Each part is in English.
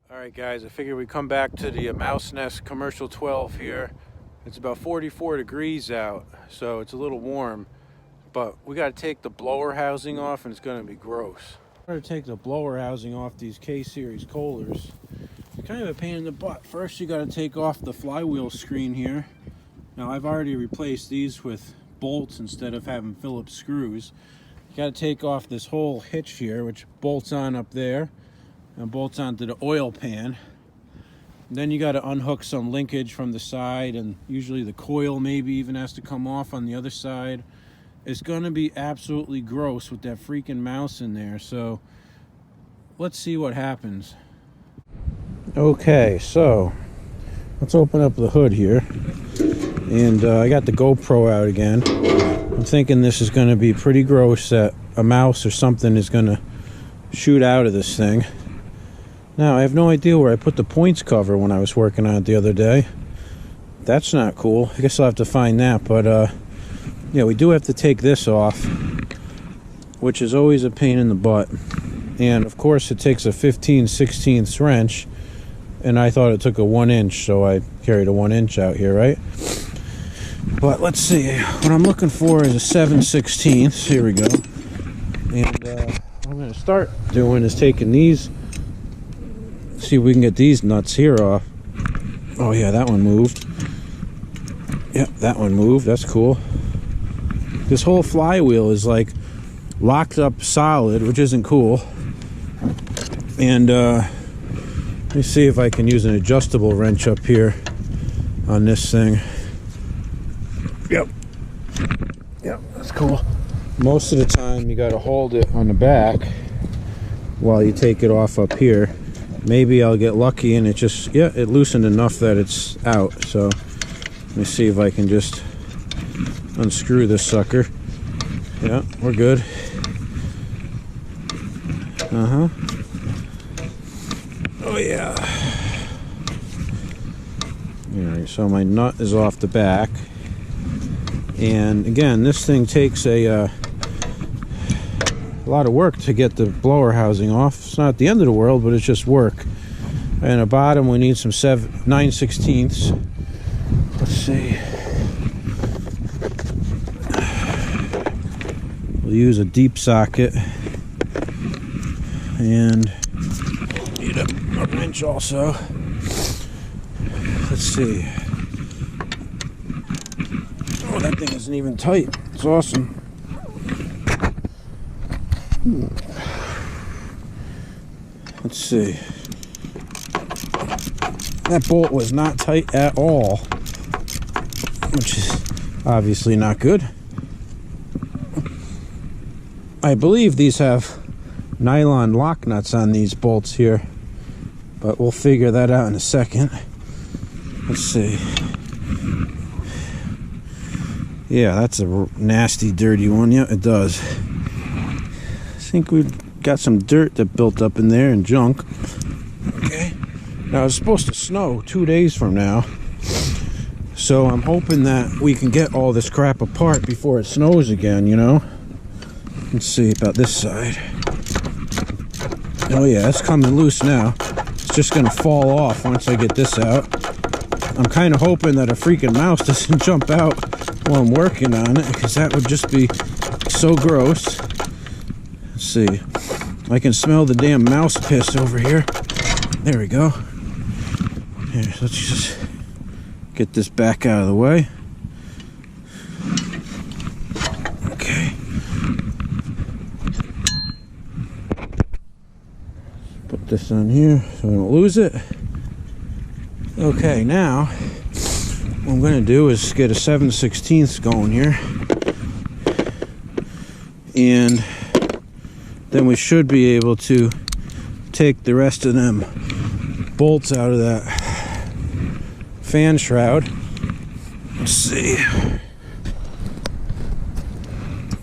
Alright guys, I figured we'd come back to the Mouse Nest Commercial 12 here. It's about 44 degrees out, so it's a little warm. But we got to take the blower housing off and it's going to be gross. I'm going to take the blower housing off these K-Series Kohlers. It's kind of a pain in the butt. First you got to take off the flywheel screen here. Now I've already replaced these with bolts instead of having Phillips screws. You got to take off this whole hitch here, which bolts on up there and bolts onto the oil pan. And then you got to unhook some linkage from the side, and usually the coil maybe even has to come off on the other side. It's going to be absolutely gross with that freaking mouse in there, so let's see what happens. Okay, so let's open up the hood here. And I got the GoPro out again. I'm thinking this is going to be pretty gross, that a mouse or something is going to shoot out of this thing. Now, I have no idea where I put the points cover when I was working on it the other day. That's not cool. I guess I'll have to find that. But, yeah, we do have to take this off, which is always a pain in the butt. And, of course, it takes a 15/16 wrench. And I thought it took a 1 inch, so I carried a 1 inch out here, right? But let's see. What I'm looking for is a 7/16. Here we go. And what I'm going to start doing is taking these. See if we can get these nuts here off. Oh yeah, that one moved. Yep, that one moved. That's cool. This whole flywheel is like locked up solid, which isn't cool. And let me see if I can use an adjustable wrench up here on this thing. Yep, that's cool. Most of the time you got to hold it on the back while you take it off up here. Maybe I'll get lucky and it just, yeah, it loosened enough that it's out. So let me see if I can just unscrew this sucker. Yeah, we're good. Oh yeah. Alright, so my nut is off the back. And again, this thing takes a lot of work to get the blower housing off. It's not the end of the world, but it's just work. And at the bottom we need some 9/16. Let's see. We'll use a deep socket. And need a wrench also. Let's see. Oh, that thing isn't even tight. It's awesome. Let's see. That bolt was not tight at all, which is obviously not good. I believe these have nylon lock nuts on these bolts here, but we'll figure that out in a second. Let's see. Yeah, that's a nasty, dirty one. Yeah, it does. I think we've got some dirt that built up in there and junk. Okay. Now it's supposed to snow 2 days from now, so I'm hoping that we can get all this crap apart before it snows again, you know. Let's see about this side. Oh yeah, it's coming loose now. It's just gonna fall off once I get this out. I'm kind of hoping that a freaking mouse doesn't jump out while I'm working on it, because that would just be so gross. Let's see. I can smell the damn mouse piss over here. There we go. Here, let's just get this back out of the way. Okay. Put this on here so I don't lose it. Okay, now what I'm going to do is get a 7/16 going here. And then we should be able to take the rest of them bolts out of that fan shroud. Let's see.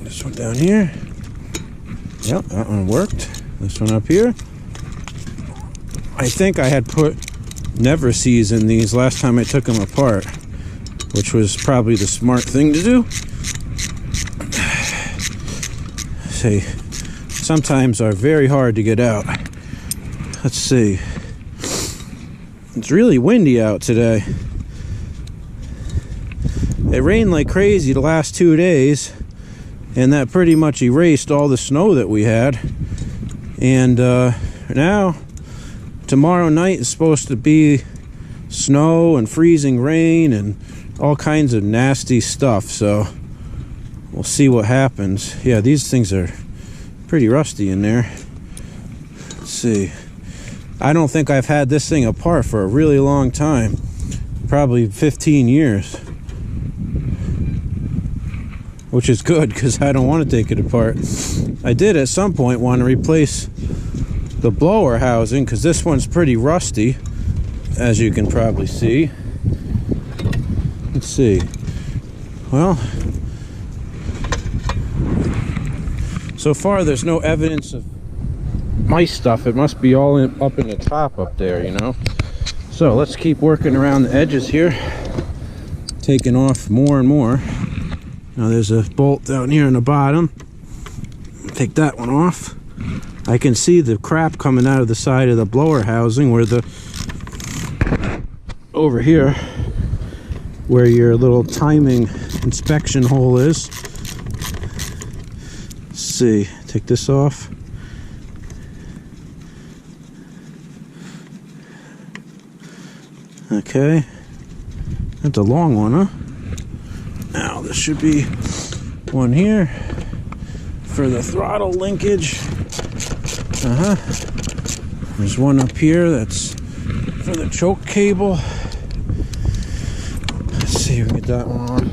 This one down here. Yep, that one worked. This one up here. I think I had put Never-Seez in these last time I took them apart, which was probably the smart thing to do. See, sometimes are very hard to get out. Let's see. It's really windy out today. It rained like crazy the last 2 days, and that pretty much erased all the snow that we had. And now, tomorrow night is supposed to be snow and freezing rain and all kinds of nasty stuff, so we'll see what happens. Yeah, these things are pretty rusty in there. Let's see. I don't think I've had this thing apart for a really long time, probably 15 years, which is good because I don't want to take it apart. I did at some point want to replace the blower housing because this one's pretty rusty, as you can probably see. Let's see. Well, so far there's no evidence of mice stuff. It must be all up in the top up there, you know. So let's keep working around the edges here, taking off more and more. Now there's a bolt down here in the bottom. Take that one off. I can see the crap coming out of the side of the blower housing where the over here where your little timing inspection hole is. Let's see, take this off. Okay, that's a long one, huh? Now there should be one here for the throttle linkage. There's one up here that's for the choke cable. Let's see if we can get that one on.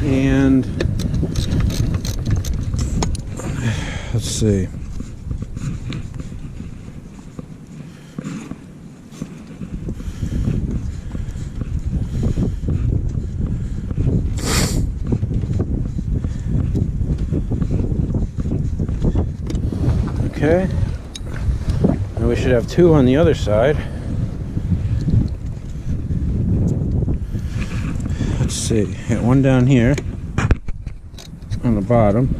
And let's see. Okay, and we should have two on the other side. Let's see, got one down here on the bottom.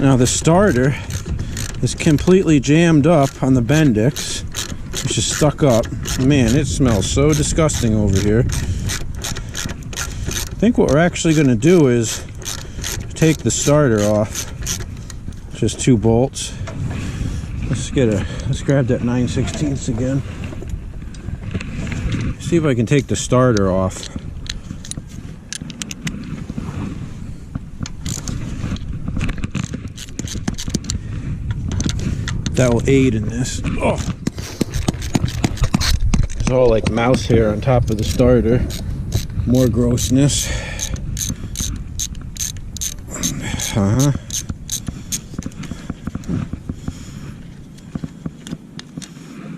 Now the starter is completely jammed up on the Bendix. It's just stuck up. Man, it smells so disgusting over here. I think what we're actually going to do is take the starter off. It's just 2 bolts. Let's grab that 9/16 again. See if I can take the starter off. That will aid in this. Oh, there's all like mouse hair on top of the starter. More grossness.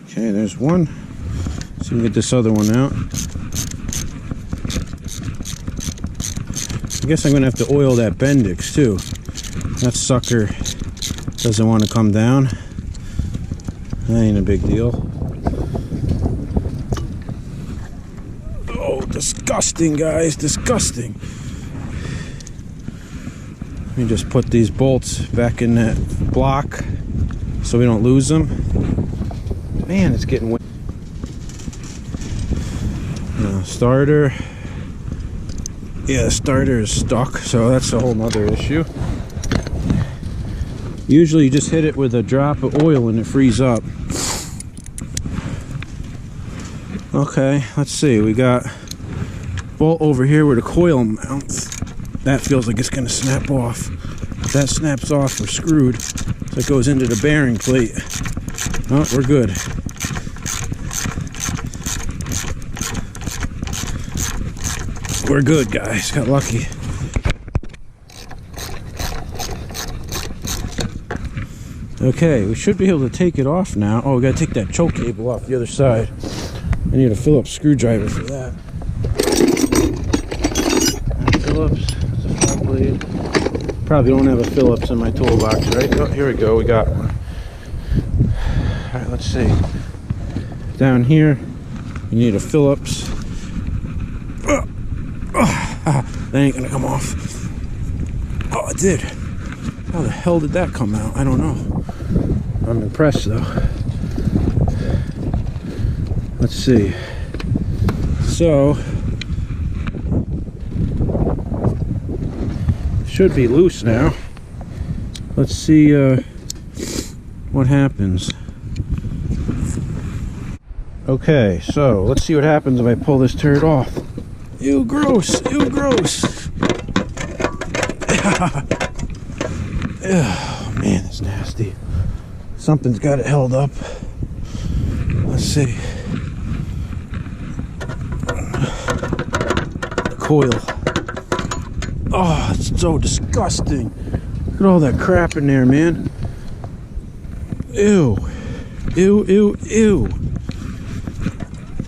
Okay, there's one. See if we can get this other one out. I guess I'm gonna have to oil that Bendix too. That sucker doesn't want to come down. That ain't a big deal. Disgusting, guys, disgusting. Let me just put these bolts back in that block so we don't lose them. Man, it's getting wet. Starter. Yeah, the starter is stuck, so that's a whole nother issue. Usually you just hit it with a drop of oil and it frees up. Okay, let's see, we got bolt over here where the coil mounts. That feels like it's gonna snap off. If that snaps off, we're screwed. So it goes into the bearing plate. Oh, we're good. We're good, guys. Got lucky. Okay, we should be able to take it off now. Oh, we gotta take that choke cable off the other side. I need a Phillips screwdriver for that. Phillips, it's a flat blade. Probably don't have a Phillips in my toolbox, right? Oh, here we go, we got one. Alright, let's see. Down here, you need a Phillips. That ain't gonna come off. Oh, it did. How the hell did that come out? I don't know. I'm impressed though. Let's see. So, should be loose now. Let's see what happens. Okay, so let's see what happens if I pull this turd off. Ew, gross! Ew, gross! Oh man, it's nasty. Something's got it held up. Let's see. The coil. Oh, it's so disgusting. Look at all that crap in there, man. Ew. Ew, ew, ew.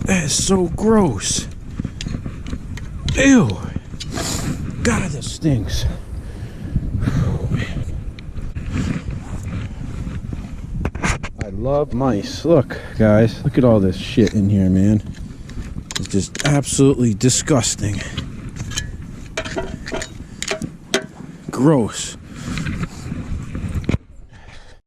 That is so gross. Ew. God, that stinks. Oh, man. I love mice. Look, guys. Look at all this shit in here, man. It's just absolutely disgusting. Gross.